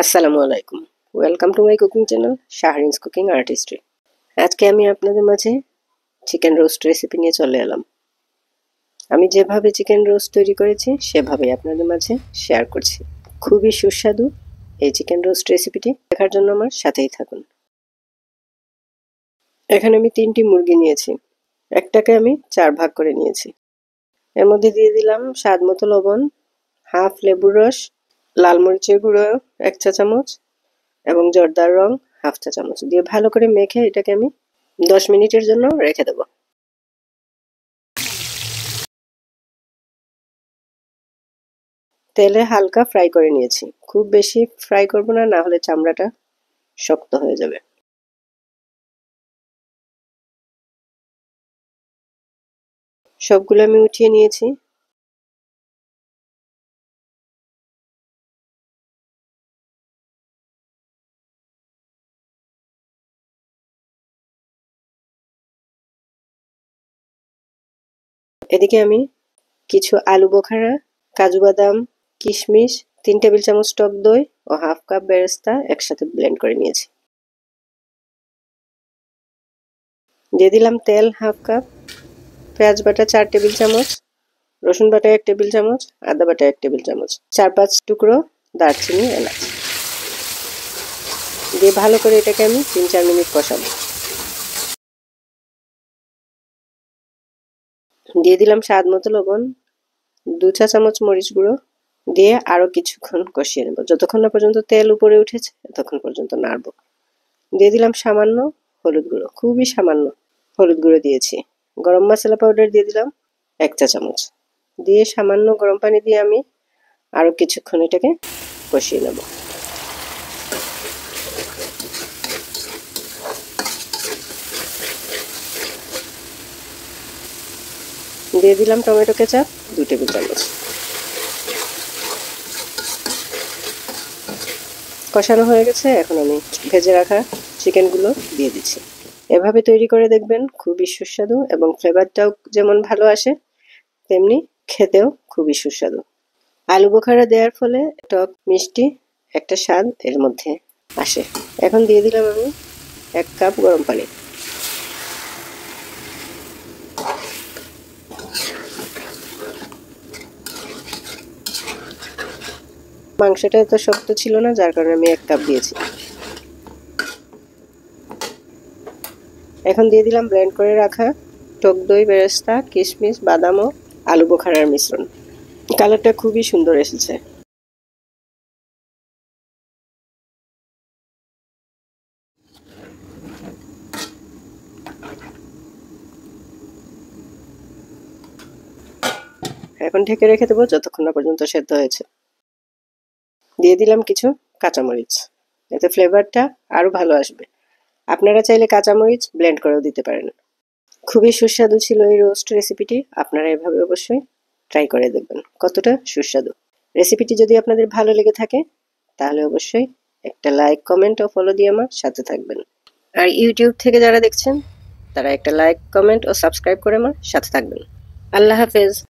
আসসালামু আলাইকুম। Welcome to my cooking channel Shahrin's cooking artistry. আজকে আমি আপনাদের মাঝে চিকেন রোস্ট রেসিপি নিয়ে চলে এলাম। আমি যেভাবে চিকেন রোস্ট তৈরি করেছি সেভাবেই আপনাদের মাঝে শেয়ার করছি। খুবই সুস্বাদু এই চিকেন রোস্ট রেসিপিটি দেখার জন্য আমার সাথেই থাকুন। এখানে আমি 3টি মুরগি নিয়েছি। একটাকে আমি 4 ভাগ করে নিয়েছি। এর মধ্যে দিয়ে দিলাম স্বাদ মতো লবণ, হাফ লেবুর রস, লাল মরিচের গুঁড়ো 1 চা চামচ এবং জর্দার রং হাফ চা চামচ দিয়ে ভালো করে মেখে এটাকে আমি 10 মিনিটের জন্য রেখে দেব। তেলে হালকা ফ্রাই করে নিয়েছি, খুব বেশি ফ্রাই করব না, না হলে চামড়াটা শক্ত হয়ে যাবে। সবগুলো আমি উঠিয়ে নিয়েছি। এদিকে আমি কিছু আলু বোখারা, কাজু বাদাম, কিশমিশ, 3 টেবিল চামচ টক দই ও হাফ কাপ বেরেস্তা একসাথে ব্লেন্ড করে নিয়েছি। দিয়ে দিলাম তেল হাফ কাপ, পেঁয়াজ বাটা 4 টেবিল চামচ, রসুন বাটা 1 টেবিল চামচ, আদা বাটা 1 টেবিল চামচ, 4-5 টুকরো দারচিনি, এলাচ দিয়ে ভালো করে এটাকে আমি 3-4 মিনিট কষাবো। দিয়ে দিলাম স্বাদ মতো লবণ, 2 চা চামচ মরিচ গুঁড়ো দিয়ে আরো কিছুক্ষণ কষিয়ে নেব, যতক্ষণ না পর্যন্ত তেল উপরে উঠেছে ততক্ষণ পর্যন্ত নাড়বো। দিয়ে দিলাম সামান্য হলুদ গুঁড়ো, খুবই সামান্য হলুদ গুঁড়ো দিয়েছি। গরম মশলা পাউডার দিয়ে দিলাম 1 চা চামচ দিয়ে সামান্য গরম পানি দিয়ে আমি আরো কিছুক্ষণ এটাকে কষিয়ে নেব। দিয়ে দিলাম টমেটো কেচাপ 2 টেবিল চামচ। কষানো হয়ে গেছে, এখন আমি ভেজে রাখা চিকেনগুলো দিয়ে দিচ্ছি। এভাবে তৈরি করে দেখবেন, খুবই সুস্বাদু এবং ফ্লেভারটাও যেমন ভালো আসে তেমনি খেতেও খুবই সুস্বাদু। আলু বোখারা দেওয়ার ফলে টক মিষ্টি একটা স্বাদ এর মধ্যে আসে। এখন দিয়ে দিলাম আমি 1 কাপ গরম পানি। মাংসটা এত শক্ত ছিল না, যার কারণে আমি 1 কাপ দিয়েছি। এখন দিয়ে দিলাম ব্লেন্ড করে রাখা টক দই, বেরেস্তা, কিশমিশ, বাদাম ও আলু বোখারার মিশ্রণ। কালারটা খুবই সুন্দর এসেছে। এখন ঢেকে রেখে দেবো যতক্ষণ না পর্যন্ত সেদ্ধ হয়েছে। দিয়ে দিলাম কিছু কাঁচামরিচ, এতে ফ্লেভারটা আরো ভালো আসবে। আপনারা চাইলে কাঁচামরিচ ব্লেন্ড করেও দিতে পারেন। খুবই সুস্বাদু ছিল এই রোস্ট রেসিপিটি। আপনারা এভাবে অবশ্যই ট্রাই করে দেখবেন কতটা সুস্বাদু। রেসিপিটি যদি আপনাদের ভালো লেগে থাকে তাহলে অবশ্যই একটা লাইক, কমেন্ট ও ফলো দিয়ে আমার সাথে থাকবেন। আর ইউটিউব থেকে যারা দেখছেন তারা একটা লাইক, কমেন্ট ও সাবস্ক্রাইব করে আমার সাথে থাকবেন। আল্লাহ হাফেজ।